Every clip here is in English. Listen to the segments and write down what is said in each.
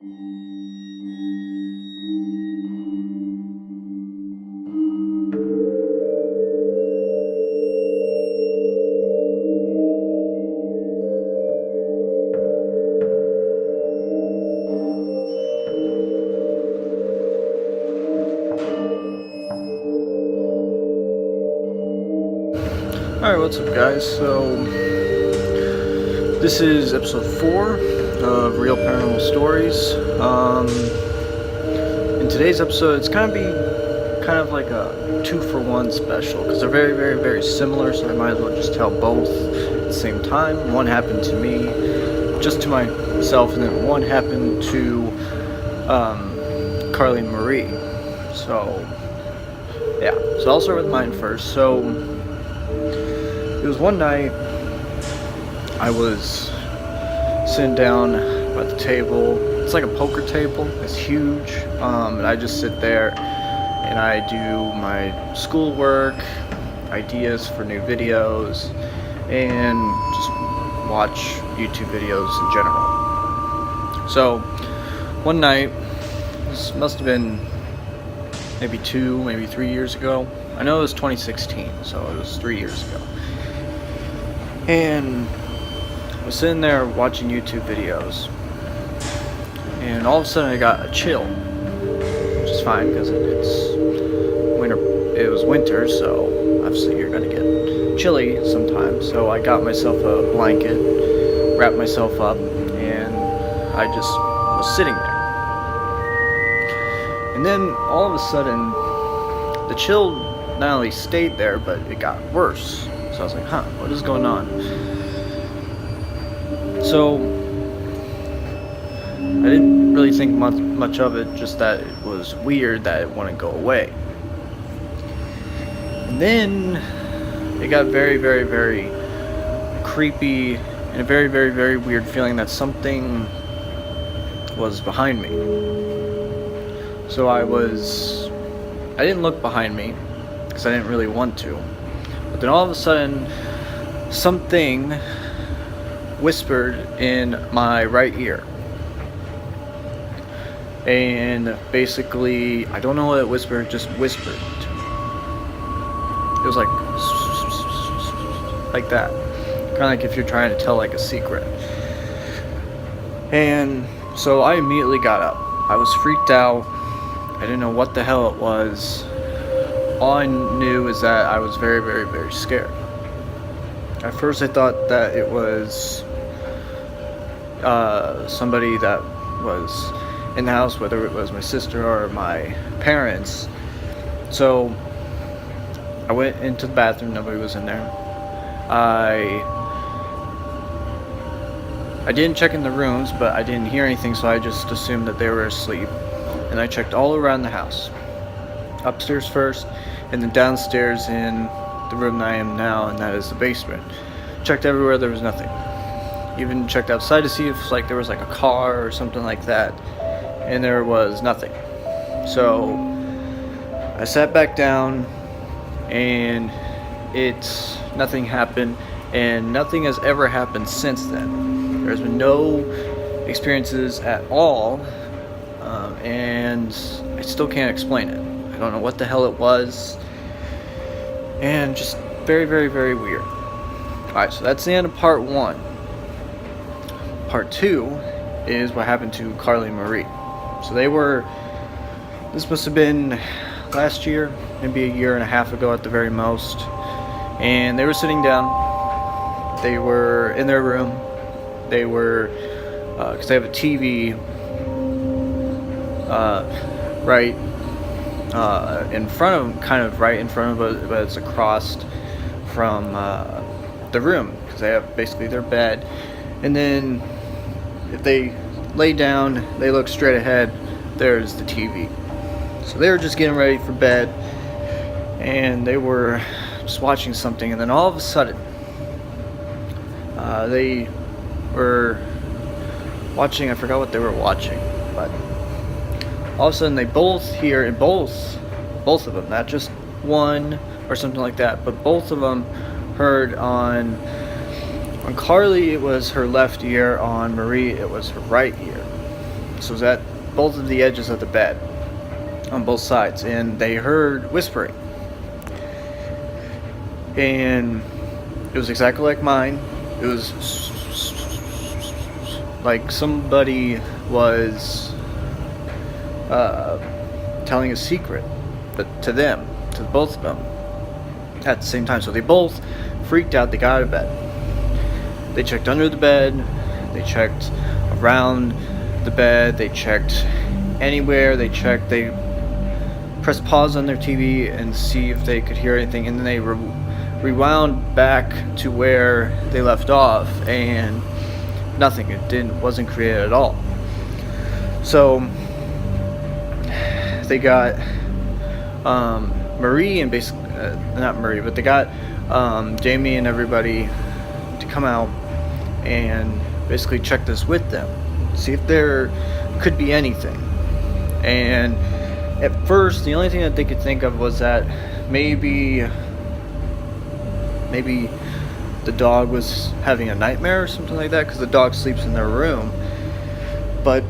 Alright, what's up guys? So, this is episode 4 of Real Paranormal Stories. In today's episode, it's kind of like a 2-for-1 special, because they're very, very, very similar, so I might as well just tell both at the same time. One happened to me, just to myself, and then one happened to Carly and Marie. So, yeah. So I'll start with mine first. So, it was one night, I was sitting down at the table. It's like a poker table, it's huge, and I just sit there and I do my schoolwork, ideas for new videos, and just watch YouTube videos in general. So, one night, this must have been maybe 2, maybe 3 years ago. I know it was 2016, so it was 3 years ago. And I was sitting there watching YouTube videos, and all of a sudden I got a chill, which is fine because it's winter. It was winter, so obviously you're gonna get chilly sometimes. So I got myself a blanket, wrapped myself up, and I just was sitting there. And then all of a sudden, the chill not only stayed there, but it got worse. So I was like, what is going on? So, I didn't really think much of it, just that it was weird that it wouldn't go away. And then, it got very, very, very creepy, and a very, very, very weird feeling that something was behind me. So I didn't look behind me, because I didn't really want to. But then all of a sudden, something whispered in my right ear. And basically, I don't know what it whispered, just whispered to me. It was like that. Kind of like if you're trying to tell like a secret. And so I immediately got up. I was freaked out. I didn't know what the hell it was. All I knew is that I was very, very, very scared. At first I thought that it was somebody that was in the house, whether it was my sister or my parents. So I went into the bathroom, nobody was in there. I didn't check in the rooms, but I didn't hear anything, so I just assumed that they were asleep. And I checked all around the house. Upstairs first, and then downstairs in the room that I am now, and that is the basement. Checked everywhere, there was nothing. Even checked outside to see if there was like a car or something like that, and there was nothing. So I sat back down, and nothing happened, and nothing has ever happened since then. There's been no experiences at all, and I still can't explain it. I don't know what the hell it was, and just very, very, very weird. Alright, so that's the end of part 1. Part 2 is what happened to Carly and Marie. So this must have been last year, maybe a year and a half ago at the very most, and they were sitting down. They were in their room. They were, because they have a TV right in front of them, kind of right in front of it, but it's across from the room, because they have basically their bed. And then if they lay down, they look straight ahead, there's the TV. So they were just getting ready for bed, and they were just watching something, and then all of a sudden they were watching, I forgot what they were watching, but all of a sudden they both hear, and both of them, not just one or something like that, but both of them heard on Carly it was her left ear, on Marie it was her right ear. So it was at both of the edges of the bed on both sides, and they heard whispering, and it was exactly like mine. It was like somebody was telling a secret, but to them, to both of them at the same time. So they both freaked out. They got out of bed. They checked under the bed, they checked around the bed, they checked anywhere, they pressed pause on their TV and see if they could hear anything, and then they rewound back to where they left off, and nothing. It wasn't created at all. So they got Marie and basically not Marie, but they got Jamie and everybody to come out and basically check this with them, see if there could be anything. And at first, the only thing that they could think of was that maybe the dog was having a nightmare or something like that, because the dog sleeps in their room. But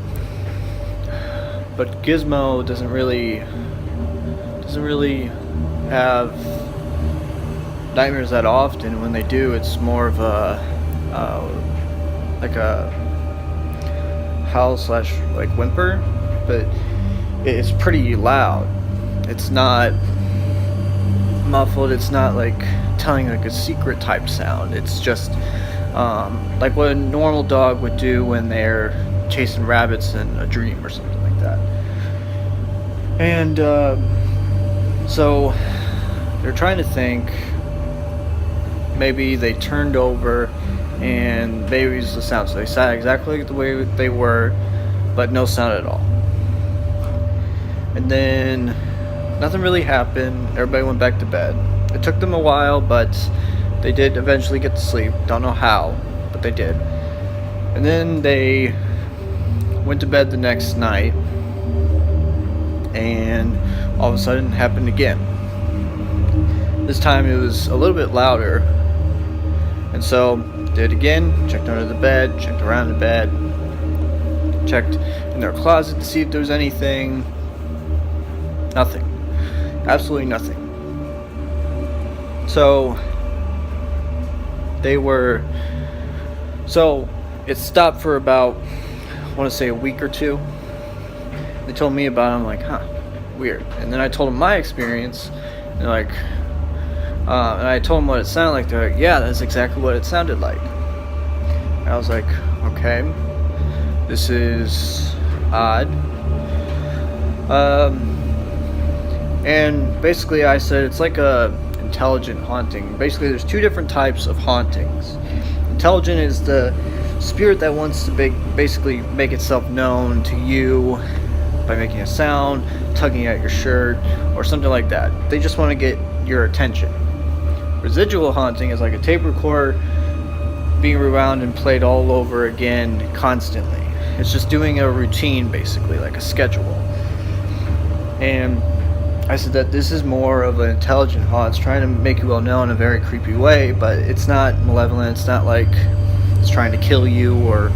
Gizmo doesn't really have nightmares that often. When they do, it's more of a like a howl / like whimper, but it's pretty loud. It's not muffled. It's not like telling like a secret type sound. It's just like what a normal dog would do when they're chasing rabbits in a dream or something like that. And so they're trying to think, maybe they turned over and maybe it's the sound. So they sat exactly the way they were, but no sound at all. And then nothing really happened. Everybody went back to bed. It took them a while, but they did eventually get to sleep. Don't know how, but they did. And then they went to bed the next night, and all of a sudden it happened again. This time it was a little bit louder, and so did it again. Checked under the bed, checked around the bed, checked in their closet to see if there was anything. Nothing. Absolutely nothing. So it stopped for about, I want to say, a week or two. They told me about it. I'm like, huh, weird. And then I told them my experience, and they're like, and I told them what it sounded like. They're like, yeah, that's exactly what it sounded like. And I was like, okay, this is odd. And basically I said it's like a intelligent haunting. Basically there's two different types of hauntings. Intelligent is the spirit that wants to basically make itself known to you by making a sound, tugging at your shirt, or something like that. They just want to get your attention. Residual haunting is like a tape recorder being rewound and played all over again constantly. It's just doing a routine, basically, like a schedule. And I said that this is more of an intelligent haunt. It's trying to make you well known in a very creepy way, but it's not malevolent. It's not like it's trying to kill you or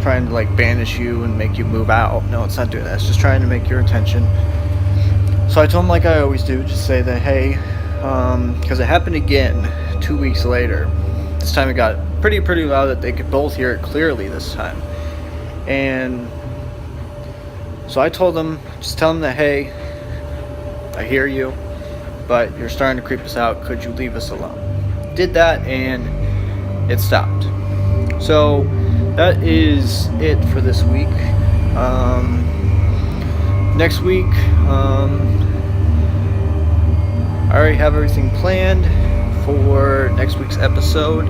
trying to like banish you and make you move out. No, it's not doing that. It's just trying to make your attention. So I told him, like I always do, just say that, hey, because it happened again 2 weeks later. This time it got pretty loud that they could both hear it clearly this time. And so I told them, just tell them that, hey, I hear you, but you're starting to creep us out. Could you leave us alone? Did that, and it stopped. So that is it for this week. Next week, I already have everything planned for next week's episode.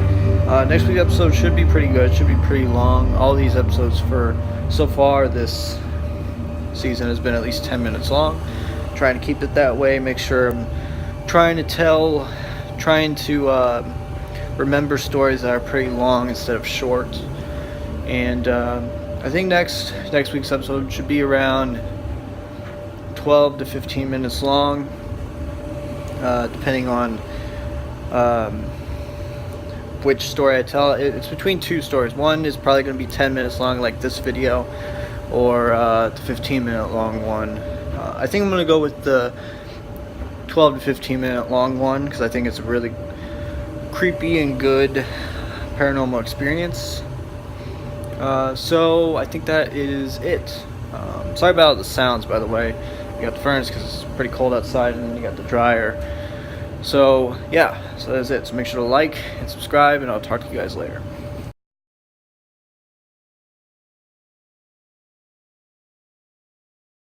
Next week's episode should be pretty good. It should be pretty long. All these episodes for so far this season has been at least 10 minutes long. Trying to keep it that way. Make sure I'm trying to remember stories that are pretty long instead of short. And I think next week's episode should be around 12 to 15 minutes long, depending on which story I tell. It's between two stories. One is probably going to be 10 minutes long, like this video, or the 15-minute long one. I think I'm going to go with the 12 to 15 minute long one because I think it's a really creepy and good paranormal experience. So I think that is it. Sorry about the sounds, by the way. You got the furnace because it's pretty cold outside, and then you got the dryer. So yeah, so that's it. So make sure to like and subscribe, and I'll talk to you guys later.